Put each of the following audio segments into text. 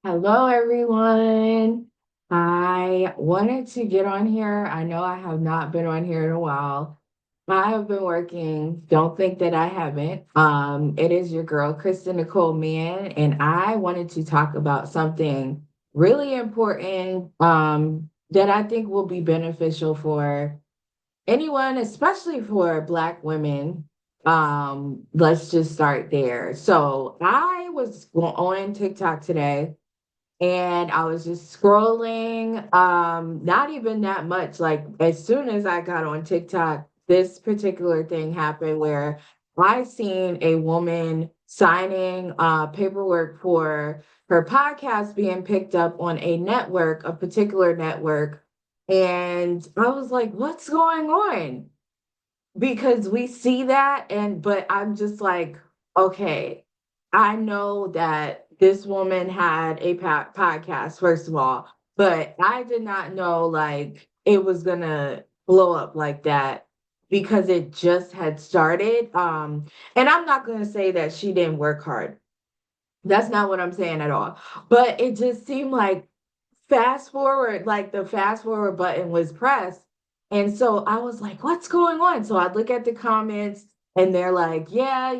Hello, everyone. I wanted to get on here. I know I have not been on here in a while. I have been working. Don't think that I haven't. It is your girl, Kristen Nicole Mann, and I wanted to talk about something really important that I think will be beneficial for anyone, especially for Black women. Let's just start there. So I was on TikTok today and I was just scrolling, not even that much. Like as soon as I got on TikTok, this particular thing happened where I seen a woman signing paperwork for her podcast being picked up on a network, a particular network. And I was like, what's going on? Because we see that but I'm just like, okay, I know that this woman had a podcast first of all, but I did not know like it was gonna blow up like that because it just had started. And I'm not gonna say that she didn't work hard. That's not what I'm saying at all. But it just seemed like fast forward, like the fast forward button was pressed. And so I was like, what's going on? So I look at the comments and they're like, yeah,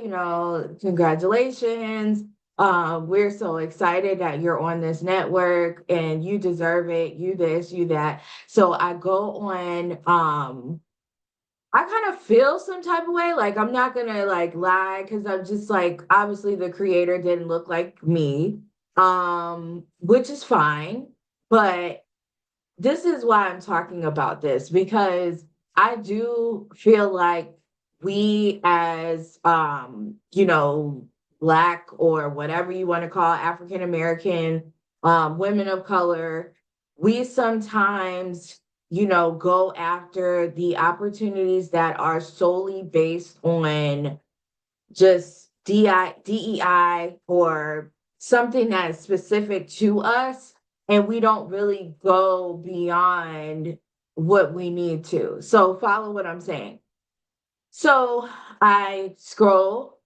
congratulations. We're so excited that you're on this network and you deserve it. You this, you that. So I go on, I kind of feel some type of way. Like I'm not gonna like lie because I'm just like obviously the creator didn't look like me, which is fine. But this is why I'm talking about this because I do feel like we as Black or whatever you want to call African American women of color, we sometimes go after the opportunities that are solely based on just DEI or something that is specific to us, and we don't really go beyond what we need to. So, follow what I'm saying. So, I scroll,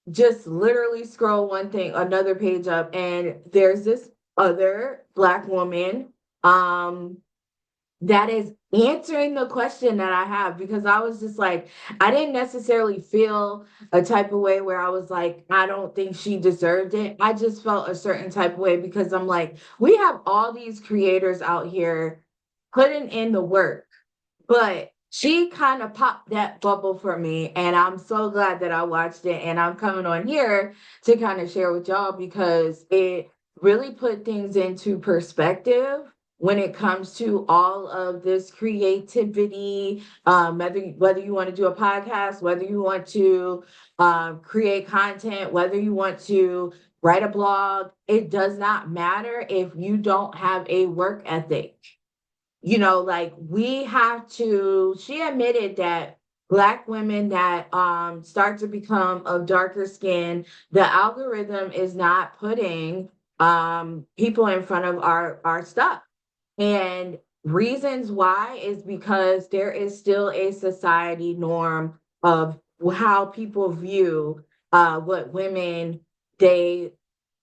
just literally scroll one thing, another page up, and there's this other Black woman. Um, that is answering the question that I have because I was just like, I didn't necessarily feel a type of way where I was like, I don't think she deserved it. I just felt a certain type of way because I'm like, we have all these creators out here putting in the work, but she kind of popped that bubble for me. And I'm so glad that I watched it. And I'm coming on here to kind of share with y'all because it really put things into perspective when it comes to all of this creativity, whether you want to do a podcast, whether you want to create content, whether you want to write a blog, it does not matter if you don't have a work ethic. Like we have to, she admitted that Black women that start to become of darker skin, the algorithm is not putting people in front of our stuff. And reasons why is because there is still a society norm of how people view what women they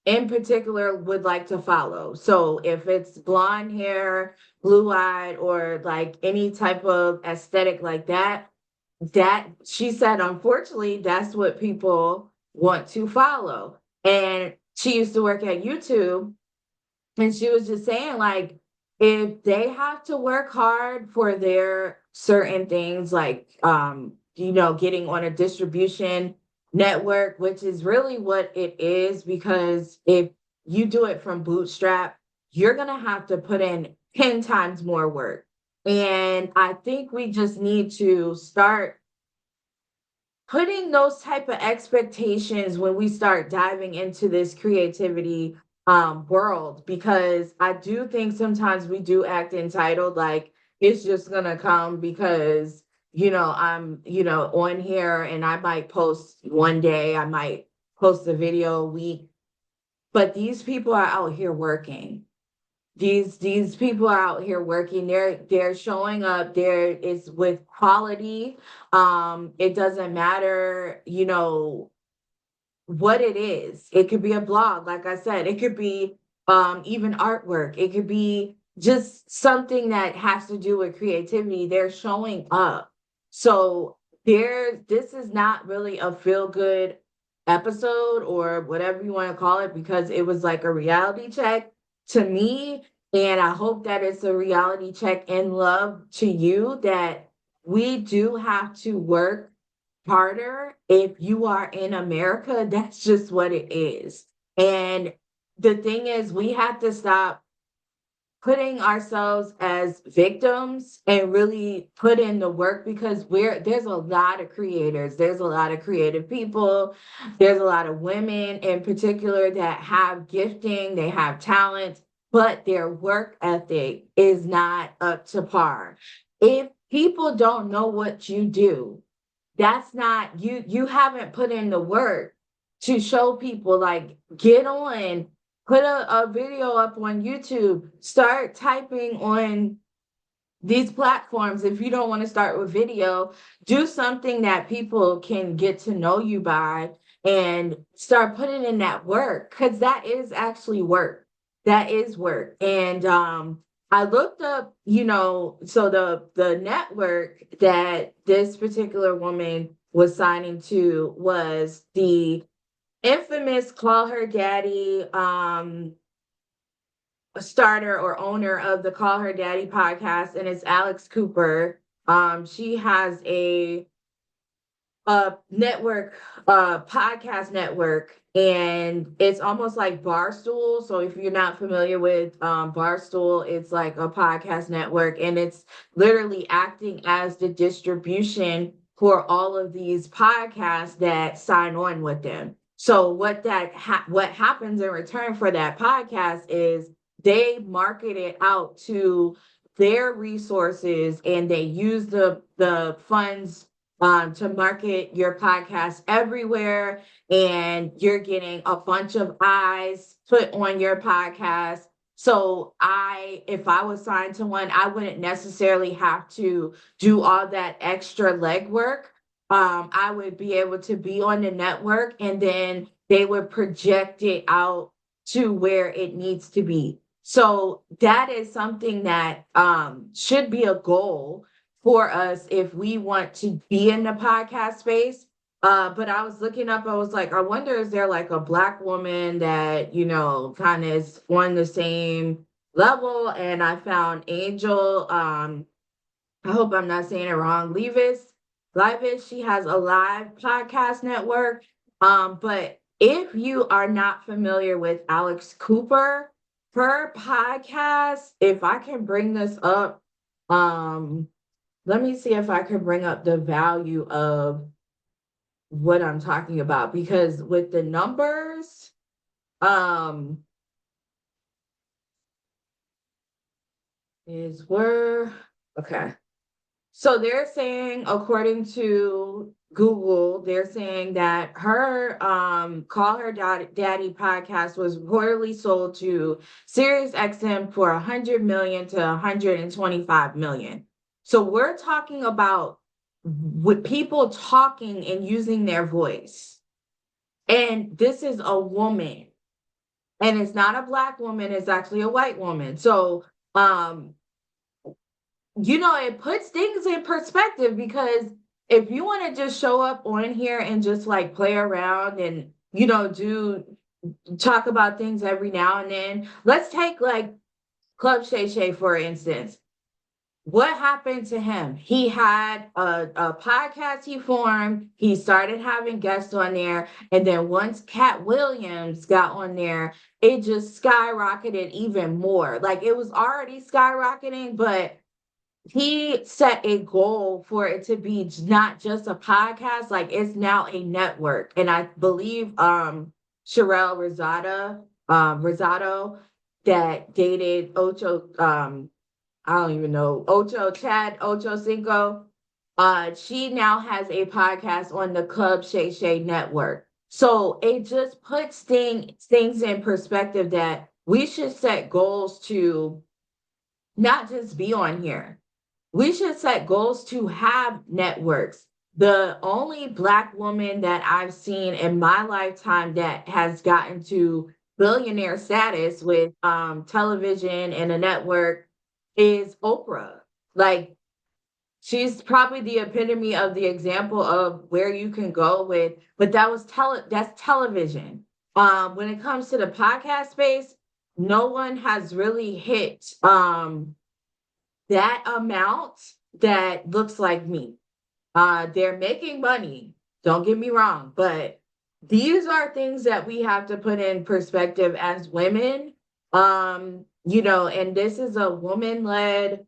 in particular would like to follow. So if it's blonde hair, blue eyed, or like any type of aesthetic like that, that she said, unfortunately, that's what people want to follow. And she used to work at YouTube, and she was just saying, like, if they have to work hard for their certain things, like, getting on a distribution network, which is really what it is, because if you do it from bootstrap, you're going to have to put in 10 times more work. And I think we just need to start putting those type of expectations when we start diving into this creativity world, because I do think sometimes we do act entitled, like it's just gonna come because I'm on here and I might post one day, I might post a video a week, but these people are out here working. These people are out here working. They're showing up. There is with quality. It doesn't matter, what it is. It could be a blog, like I said. It could be even artwork. It could be just something that has to do with creativity. They're showing up. So this is not really a feel good episode or whatever you want to call it because it was like a reality check to me. And I hope that it's a reality check in love to you that we do have to work harder if you are in America. That's just what it is. And the thing is, we have to stop putting ourselves as victims and really put in the work because there's a lot of creators, there's a lot of creative people, there's a lot of women in particular that have gifting, they have talent, but their work ethic is not up to par. If people don't know what you do, that's not you haven't put in the work to show people, like, get on, put a video up on YouTube, start typing on these platforms. If you don't want to start with video, do something that people can get to know you by and start putting in that work because that is actually work. That is work. And I looked up, so the network that this particular woman was signing to was the infamous Call Her Daddy starter or owner of the Call Her Daddy podcast, and it's Alex Cooper. She has a network, podcast network, and it's almost like Barstool. So if you're not familiar with Barstool, it's like a podcast network, and it's literally acting as the distribution for all of these podcasts that sign on with them. So what happens in return for that podcast is they market it out to their resources and they use the funds to market your podcast everywhere, and you're getting a bunch of eyes put on your podcast. So if I was signed to one, I wouldn't necessarily have to do all that extra legwork. I would be able to be on the network and then they would project it out to where it needs to be. So that is something that should be a goal for us if we want to be in the podcast space. But I was looking up, I was like, I wonder, is there like a Black woman that, kind of is on the same level? And I found Angel, I hope I'm not saying it wrong, Levis, she has a live podcast network. But if you are not familiar with Alex Cooper, her podcast, if I can bring this up, let me see if I can bring up the value of what I'm talking about because with the numbers, um, is where okay. So they're saying, according to Google, they're saying that her Call Her Daddy podcast was reportedly sold to SiriusXM for 100 million to 125 million. So we're talking about with people talking and using their voice. And this is a woman. And it's not a Black woman, it's actually a white woman. So it puts things in perspective because if you want to just show up on here and just like play around and, do talk about things every now and then, let's take like Club Shay Shay, for instance. What happened to him? He had a podcast he formed. He started having guests on there. And then once Cat Williams got on there, it just skyrocketed even more. Like it was already skyrocketing, but he set a goal for it to be not just a podcast, like it's now a network. And I believe Sherelle Rosado that dated Ocho, I don't even know, Chad Ocho Cinco. She now has a podcast on the Club Shay Shay network. So it just puts things in perspective that we should set goals to not just be on here. We should set goals to have networks. The only Black woman that I've seen in my lifetime that has gotten to billionaire status with television and a network is Oprah. Like, she's probably the epitome of the example of where you can go with, but that's television. When it comes to the podcast space, no one has really hit that amount that looks like me. They're making money, don't get me wrong, but these are things that we have to put in perspective as women. And this is a woman-led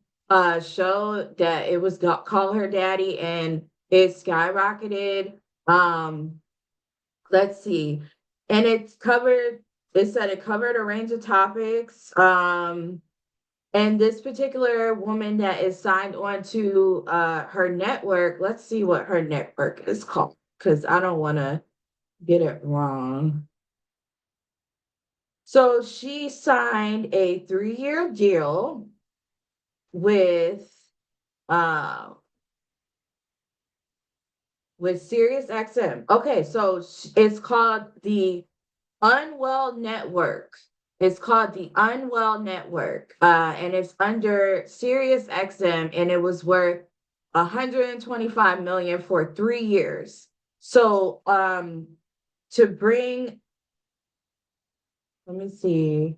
show that it was Call Her Daddy, and it skyrocketed. Um, let's see. And it said it covered a range of topics. And this particular woman that is signed on to her network, let's see what her network is called, because I don't want to get it wrong. So she signed a 3-year deal uh with SiriusXM. Okay, so it's called the Unwell Network. It's called the Unwell Network, and it's under Sirius XM, and it was worth 125 million for 3 years. So, to bring, let me see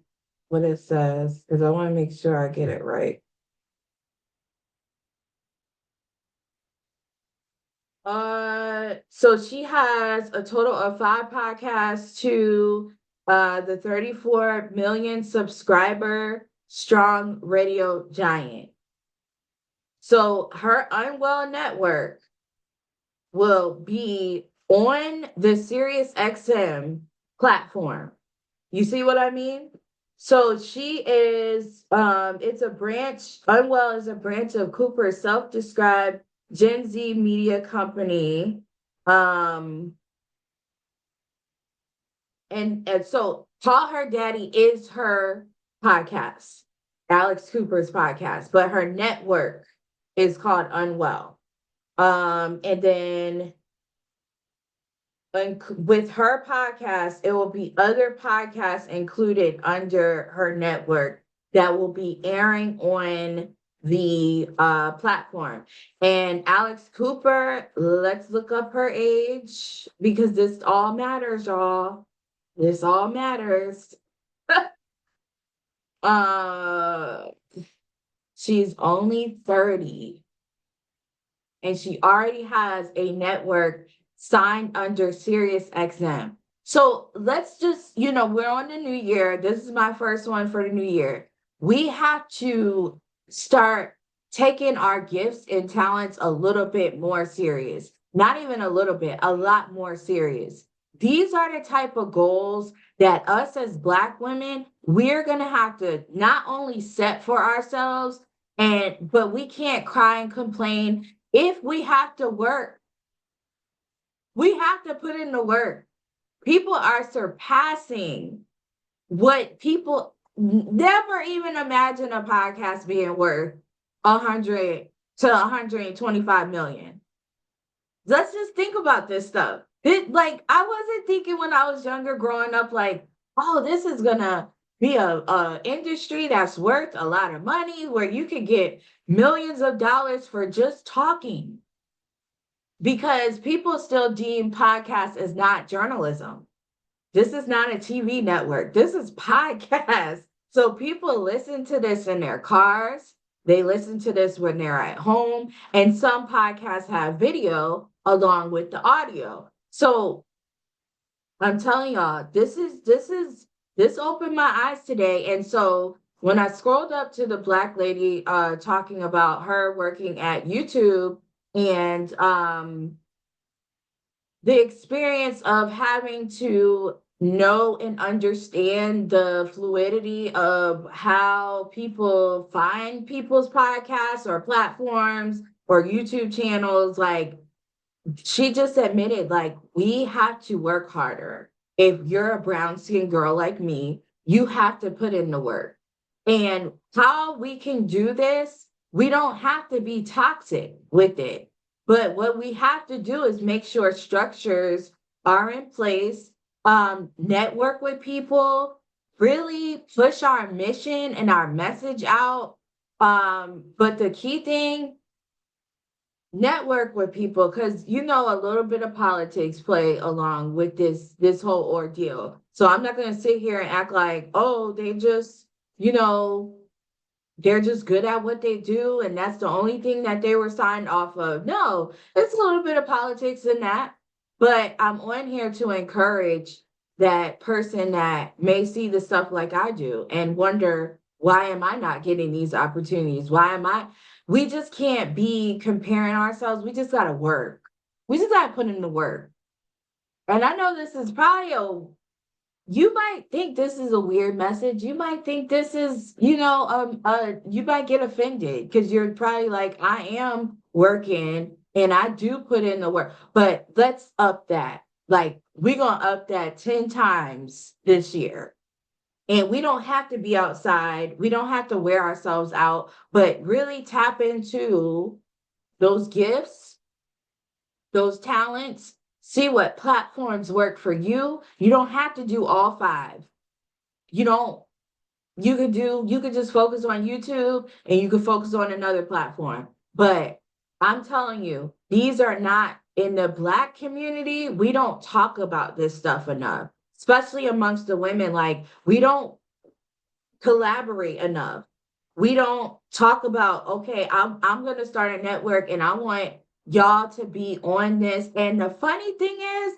what it says because I want to make sure I get it right. So she has a total of 5 podcasts to the 34 million subscriber strong radio giant. So her Unwell Network will be on the Sirius XM platform. You see what I mean? So she is, it's a branch, Unwell is a branch of Cooper's self-described Gen Z media company. Um, and so Call Her Daddy is her podcast, Alex Cooper's podcast, but her network is called Unwell. And then with her podcast, it will be other podcasts included under her network that will be airing on the platform. And Alex Cooper, let's look up her age because this all matters, y'all. This all matters. uh, she's only 30 and she already has a network signed under Sirius XM. So let's just, we're on the new year. This is my first one for the new year. We have to start taking our gifts and talents a little bit more serious. Not even a little bit, a lot more serious. These are the type of goals that us as Black women, we're going to have to not only set for ourselves, but we can't cry and complain. If we have to work, we have to put in the work. People are surpassing what people never even imagine a podcast being worth 100 to 125 million. Let's just think about this stuff. I wasn't thinking when I was younger growing up, like, oh, this is gonna be a industry that's worth a lot of money where you could get millions of dollars for just talking. Because people still deem podcasts as not journalism. This is not a TV network. This is podcast. So people listen to this in their cars. They listen to this when they're at home. And some podcasts have video along with the audio. So I'm telling y'all, this opened my eyes today. And so when I scrolled up to the Black lady talking about her working at YouTube and the experience of having to know and understand the fluidity of how people find people's podcasts or platforms or YouTube channels, like she just admitted, like, we have to work harder. If you're a brown skinned girl like me, you have to put in the work. And how we can do this, we don't have to be toxic with it. But what we have to do is make sure structures are in place, network with people, really push our mission and our message out. But the key thing, network with people, because you know a little bit of politics play along with this whole ordeal. So I'm not going to sit here and act like, oh, they just, you know, they're just good at what they do and that's the only thing that they were signed off of. No, it's a little bit of politics in that, but I'm on here to encourage that person that may see the stuff like I do and wonder, why am I not getting these opportunities? Why am I? We just can't be comparing ourselves. We just got to work. We just got to put in the work. And I know this is probably a, you might think this is a weird message. You might think this is, you might get offended because you're probably like, I am working and I do put in the work, but let's up that. Like, we're going to up that 10 times this year. And we don't have to be outside. We don't have to wear ourselves out, but really tap into those gifts, those talents, see what platforms work for you. You don't have to do all five. You don't, you could just focus on YouTube and you could focus on another platform. But I'm telling you, these are not in the Black community. We don't talk about this stuff enough, especially amongst the women. Like, we don't collaborate enough. We don't talk about, okay, I'm gonna start a network and I want y'all to be on this. And the funny thing is,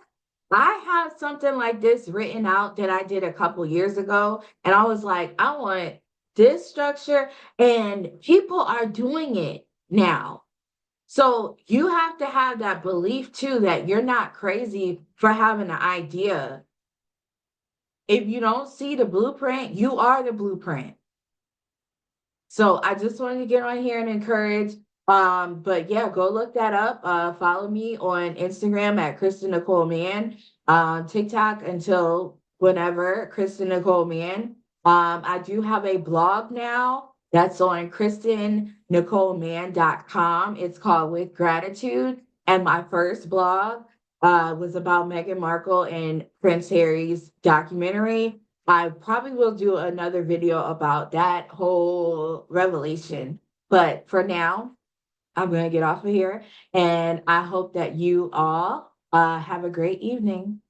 I have something like this written out that I did a couple years ago, and I was like, I want this structure, and people are doing it now. So you have to have that belief too that you're not crazy for having an idea. If you don't see the blueprint, you are the blueprint. So I just wanted to get on here and encourage. But yeah, go look that up. Follow me on Instagram at Kristen Nicole Mann. TikTok until whenever, Kristen Nicole Mann. I do have a blog now that's on KristenNicoleMann.com. It's called With Gratitude. And my first blog was about Meghan Markle and Prince Harry's documentary. I probably will do another video about that whole revelation. But for now, I'm going to get off of here. And I hope that you all have a great evening.